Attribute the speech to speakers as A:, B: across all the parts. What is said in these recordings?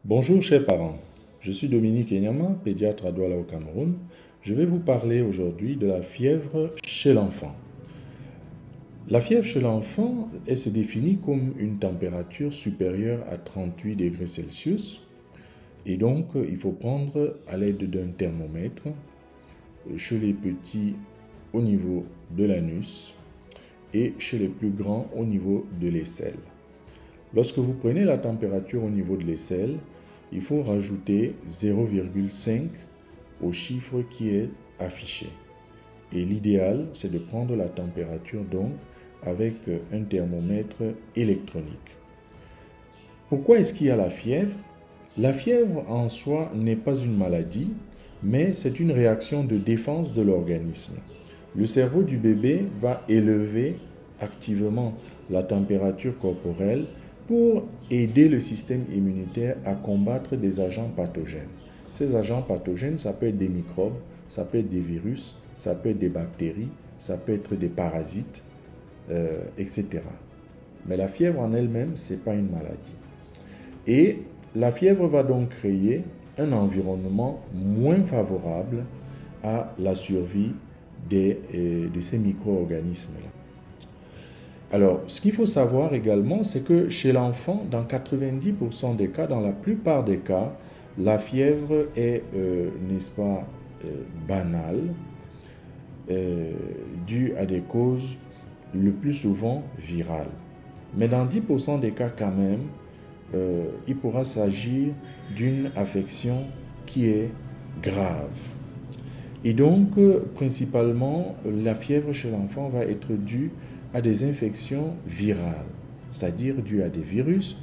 A: Bonjour chers parents, je suis Dominique Enyama, pédiatre à Douala au Cameroun. Je vais vous parler aujourd'hui de la fièvre chez l'enfant. La fièvre chez l'enfant, elle se définit comme une température supérieure à 38 degrés Celsius et donc il faut prendre à l'aide d'un thermomètre chez les petits au niveau de l'anus et chez les plus grands au niveau de l'aisselle. Lorsque vous prenez la température au niveau de l'aisselle, il faut rajouter 0,5 au chiffre qui est affiché. Et l'idéal, c'est de prendre la température donc avec un thermomètre électronique. Pourquoi est-ce qu'il y a la fièvre? La fièvre en soi n'est pas une maladie, mais c'est une réaction de défense de l'organisme. Le cerveau du bébé va élever activement la température corporelle pour aider le système immunitaire à combattre des agents pathogènes. Ces agents pathogènes, ça peut être des microbes, ça peut être des virus, ça peut être des bactéries, ça peut être des parasites, etc. Mais la fièvre en elle-même, ce n'est pas une maladie. Et la fièvre va donc créer un environnement moins favorable à la survie de ces micro-organismes-là. Alors, ce qu'il faut savoir également, c'est que chez l'enfant, dans 90% des cas, dans la plupart des cas, la fièvre est, n'est-ce pas, banale, due à des causes le plus souvent virales. Mais dans 10% des cas quand même, il pourra s'agir d'une affection qui est grave. Et donc, principalement, la fièvre chez l'enfant va être due à des infections virales, c'est-à-dire dues à des virus.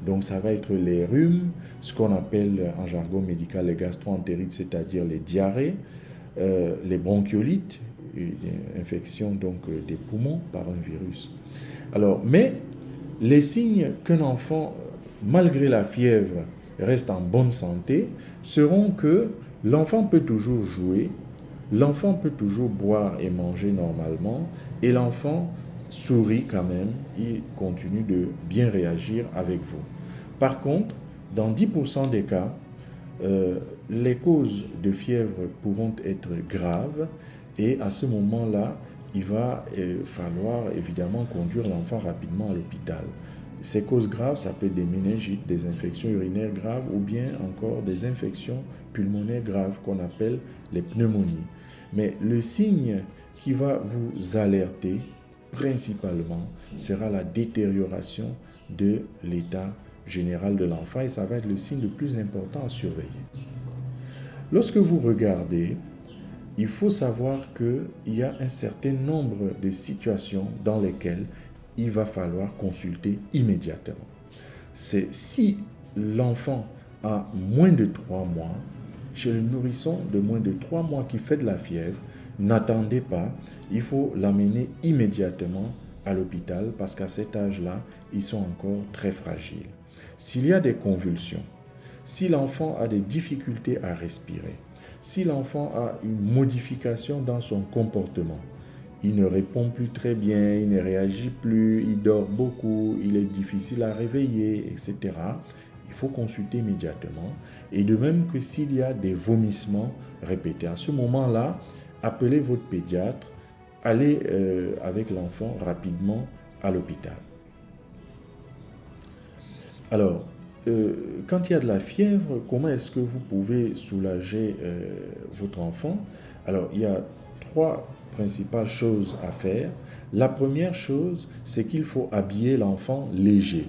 A: Donc, ça va être les rhumes, ce qu'on appelle en jargon médical les gastro-entérites, c'est-à-dire les diarrhées, les bronchiolites, une infection donc des poumons par un virus. Alors, mais les signes qu'un enfant, malgré la fièvre, reste en bonne santé seront que l'enfant peut toujours jouer, l'enfant peut toujours boire et manger normalement et l'enfant sourit quand même, il continue de bien réagir avec vous. Par contre, dans 10% des cas, les causes de fièvre pourront être graves et à ce moment-là, il va falloir évidemment conduire l'enfant rapidement à l'hôpital. Ces causes graves, ça peut être des méningites, des infections urinaires graves ou bien encore des infections pulmonaires graves qu'on appelle les pneumonies. Mais le signe qui va vous alerter principalement sera la détérioration de l'état général de l'enfant et ça va être le signe le plus important à surveiller. Lorsque vous regardez, il faut savoir qu'il y a un certain nombre de situations dans lesquelles il va falloir consulter immédiatement. C'est si l'enfant a moins de 3 mois, chez le nourrisson de moins de 3 mois qui fait de la fièvre, n'attendez pas, il faut l'amener immédiatement à l'hôpital parce qu'à cet âge-là, ils sont encore très fragiles. S'il y a des convulsions, si l'enfant a des difficultés à respirer, si l'enfant a une modification dans son comportement, il ne répond plus très bien, il ne réagit plus, il dort beaucoup, il est difficile à réveiller, etc. Il faut consulter immédiatement. Et de même que s'il y a des vomissements répétés, à ce moment-là, appelez votre pédiatre, allez avec l'enfant rapidement à l'hôpital. Alors, quand il y a de la fièvre, comment est-ce que vous pouvez soulager votre enfant? Alors, il y a 3 principales choses à faire. La première chose, c'est qu'il faut habiller l'enfant léger.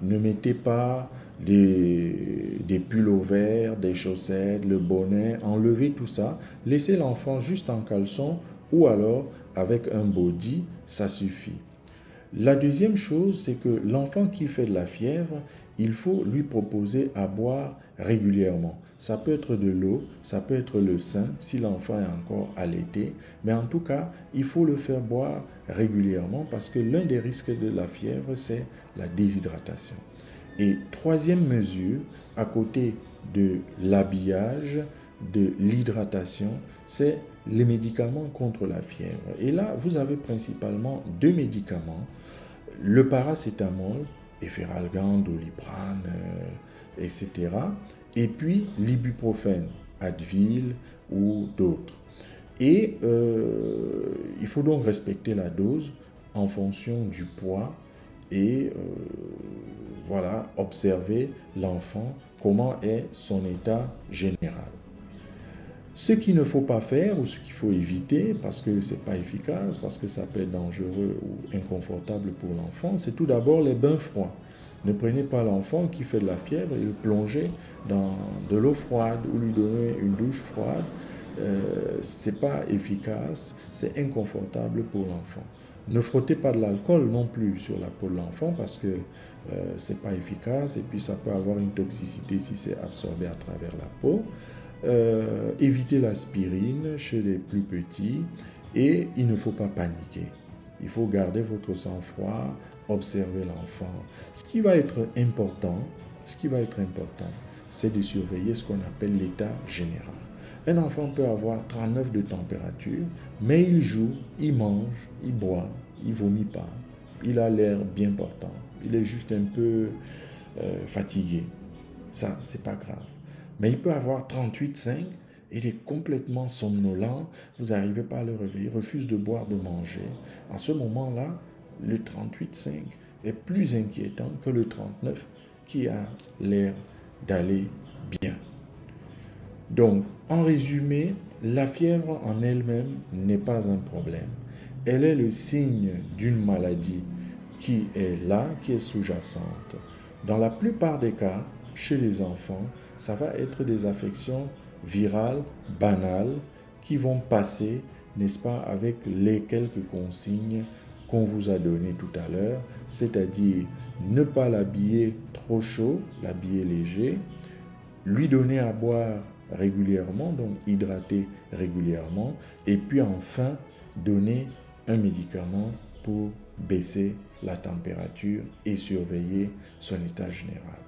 A: Ne mettez pas des pulls verts, des chaussettes, le bonnet, enlevez tout ça. Laissez l'enfant juste en caleçon ou alors avec un body, ça suffit. La deuxième chose, c'est que l'enfant qui fait de la fièvre, il faut lui proposer à boire régulièrement. Ça peut être de l'eau, ça peut être le sein si l'enfant est encore allaité, mais en tout cas, il faut le faire boire régulièrement parce que l'un des risques de la fièvre, c'est la déshydratation. Et troisième mesure, à côté de l'habillage, de l'hydratation, c'est les médicaments contre la fièvre. Et là, vous avez principalement 2 médicaments, le paracétamol, Efferalgan, Doliprane, etc. Et puis l'ibuprofène, Advil ou d'autres. Et il faut donc respecter la dose en fonction du poids et voilà, observer l'enfant, comment est son état général. Ce qu'il ne faut pas faire ou ce qu'il faut éviter parce que ce n'est pas efficace, parce que ça peut être dangereux ou inconfortable pour l'enfant, c'est tout d'abord les bains froids. Ne prenez pas l'enfant qui fait de la fièvre et le plongez dans de l'eau froide ou lui donner une douche froide. Ce n'est pas efficace, c'est inconfortable pour l'enfant. Ne frottez pas de l'alcool non plus sur la peau de l'enfant parce que ce n'est pas efficace et puis ça peut avoir une toxicité si c'est absorbé à travers la peau. Évitez l'aspirine chez les plus petits et il ne faut pas paniquer. Il faut garder votre sang-froid, observer l'enfant. Ce qui va être important, c'est de surveiller ce qu'on appelle l'état général. Un enfant peut avoir 39 de température, mais il joue, il mange, il boit, il vomit pas. Il a l'air bien portant. Il est juste un peu fatigué. Ça, c'est pas grave. Mais il peut avoir 38,5, il est complètement somnolent, vous n'arrivez pas à le réveiller, il refuse de boire, de manger. À ce moment-là, le 38,5 est plus inquiétant que le 39 qui a l'air d'aller bien. Donc, en résumé, la fièvre en elle-même n'est pas un problème. Elle est le signe d'une maladie qui est là, qui est sous-jacente. Dans la plupart des cas, chez les enfants, ça va être des affections virales, banales, qui vont passer, n'est-ce pas, avec les quelques consignes qu'on vous a données tout à l'heure, c'est-à-dire ne pas l'habiller trop chaud, l'habiller léger, lui donner à boire régulièrement, donc hydrater régulièrement, et puis enfin donner un médicament pour baisser la température et surveiller son état général.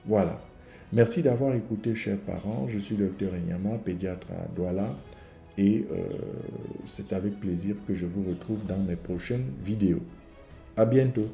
A: Voilà. Merci d'avoir écouté, chers parents. Je suis Dr Enyama, pédiatre à Douala, et c'est avec plaisir que je vous retrouve dans mes prochaines vidéos. À bientôt.